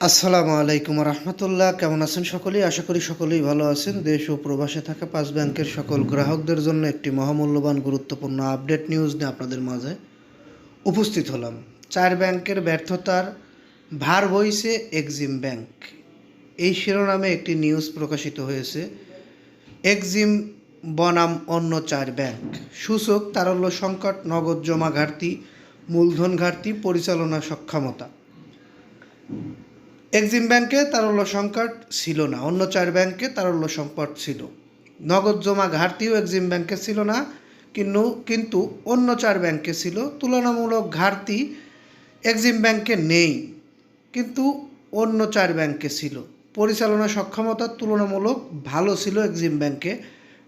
আসসালামু আলাইকুম রহমতুল্লাহ। কেমন আছেন সকলেই? আশা করি সকলেই ভালো আছেন। দেশ ও প্রবাসে থাকা 5 ব্যাংকের সকল গ্রাহকদের জন্য একটি মহামূল্যবান গুরুত্বপূর্ণ আপডেট নিউজ নিয়ে আপনাদের মাঝে উপস্থিত হলাম। 4 ব্যাংকের ব্যর্থতার ভার বইছে এক্সিম ব্যাংক, এই শিরোনামে একটি নিউজ প্রকাশিত হয়েছে। এক্সিম বনাম অন্য 4 ব্যাংক, সূচক তারল্য সংকট, নগদ জমা ঘাটতি, মূলধন ঘাটতি, পরিচালনা সক্ষমতা। এক্সিম ব্যাংকে তারল্য সংকট ছিল না, অন্য 4 ব্যাংকে তারল্য সংকট ছিল। নগদ জমা ঘাটতিও এক্সিম ব্যাংকে ছিল না, কিন্তু অন্য 4 ব্যাংকে ছিল। তুলনামূলক ঘাটতি এক্সিম ব্যাংকে নেই, কিন্তু অন্য 4 ব্যাংকে ছিল। পরিচালনা সক্ষমতা তুলনামূলক ভালো ছিল এক্সিম ব্যাংকে,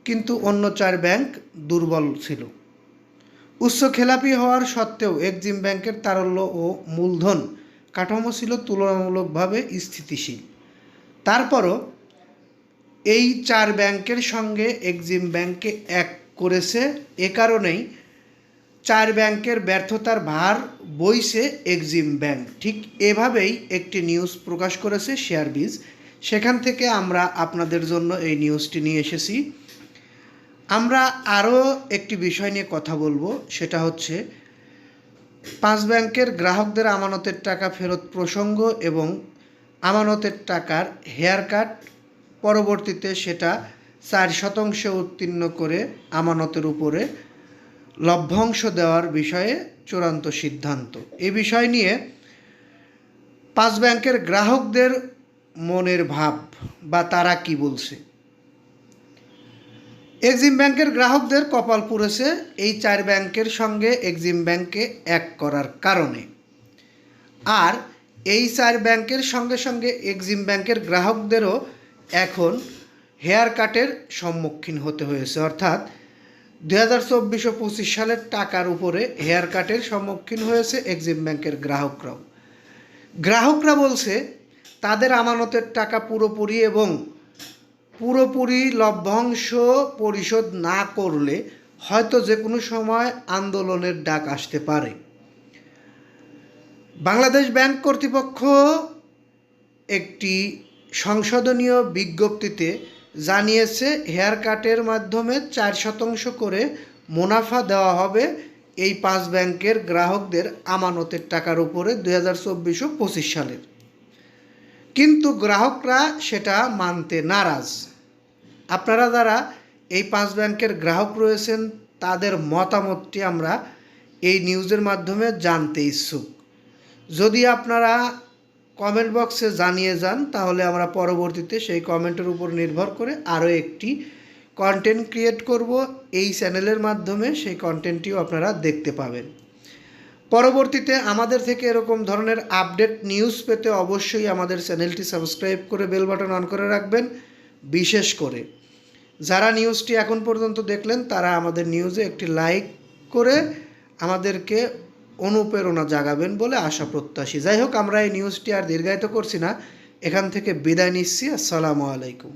কিন্তু অন্য 4 ব্যাংক দুর্বল ছিল। উচ্চ খেলাপি হওয়ার সত্ত্বেও এক্সিম ব্যাংকের তারল্য ও মূলধন কাঠামো ছিল তুলনামূলকভাবে স্থিতিশীল। তারপরও এই 4 ব্যাংকের সঙ্গে এক্সিম ব্যাংকে এক করেছে, এ কারণেই 4 ব্যাংকের ব্যর্থতার ভার বইছে এক্সিম ব্যাংক। ঠিক এভাবেই একটি নিউজ প্রকাশ করেছে শেয়ারবিজ, সেখান থেকে আমরা আপনাদের জন্য এই নিউজটি নিয়ে এসেছি। আমরা আরও একটি বিষয় নিয়ে কথা বলবো, সেটা হচ্ছে 5 ব্যাংকের গ্রাহকদের আমানতের টাকা ফেরত প্রসঙ্গ এবং আমানতের টাকার হেয়ার কাট। পরবর্তীতে সেটা 4% উত্তীর্ণ করে আমানতের উপরে লভ্যাংশ দেওয়ার বিষয়ে চূড়ান্ত সিদ্ধান্ত। এই বিষয় নিয়ে 5 ব্যাংকের গ্রাহকদের মনের ভাব বা তারা কি বলছে। এক্সিম ব্যাংকের গ্রাহকদের কপাল পুড়েছে এই 4 ব্যাংকের সঙ্গে এক্সিম ব্যাংকে এক করার কারণে। আর এই 4 ব্যাংকের সঙ্গে সঙ্গে এক্সিম ব্যাংকের গ্রাহকদেরও এখন হেয়ার কাটের সম্মুখীন হতে হয়েছে, অর্থাৎ 2024 ও 25 সালের টাকার উপরে হেয়ার কাটের সম্মুখীন হয়েছে এক্সিম ব্যাংকের গ্রাহকরা বলছে তাদের আমানতের টাকা পুরোপুরি লভ্যাংশ পরিশোধ না করলে হয়তো যে কোনো সময় আন্দোলনের ডাক আসতে পারে। বাংলাদেশ ব্যাংক কর্তৃপক্ষ একটি সংশোধনীয় বিজ্ঞপ্তিতে জানিয়েছে, হেয়ার কাটের মাধ্যমে 4% করে মুনাফা দেওয়া হবে এই 5 ব্যাংকের গ্রাহকদের আমানতের টাকার উপরে 2024 ও 25 সালের। কিন্তু গ্রাহকরা সেটা মানতে নারাজ। আপনারা যারা এই 5 ব্যাংকের গ্রাহক রয়েছেন তাদের মতামতটি আমরা এই নিউজের মাধ্যমে জানতে ইচ্ছুক। যদি আপনারা কমেন্ট বক্সে জানিয়ে যান তাহলে আমরা পরবর্তীতে সেই কমেন্টের উপর নির্ভর করে আরও একটি কন্টেন্ট ক্রিয়েট করব এই চ্যানেলের মাধ্যমে। সেই কন্টেন্টটিও আপনারা দেখতে পাবেন। পরবর্তীতে আমাদের থেকে এরকম ধরনের আপডেট নিউজ পেতে অবশ্যই আমাদের চ্যানেলটি সাবস্ক্রাইব করে বেল বাটন অন করে রাখবেন। বিশেষ করে যারা নিউজটি এখন পর্যন্ত দেখলেন তারা আমাদের নিউজে একটি লাইক করে আমাদেরকে অনুপ্রেরণা জাগাবেন বলে আশা প্রত্যাশী। যাই হোক, আমরা এই নিউজটি আর দীর্ঘায়িত করছি না, এখান থেকে বিদায় নিচ্ছি। আসসালামু আলাইকুম।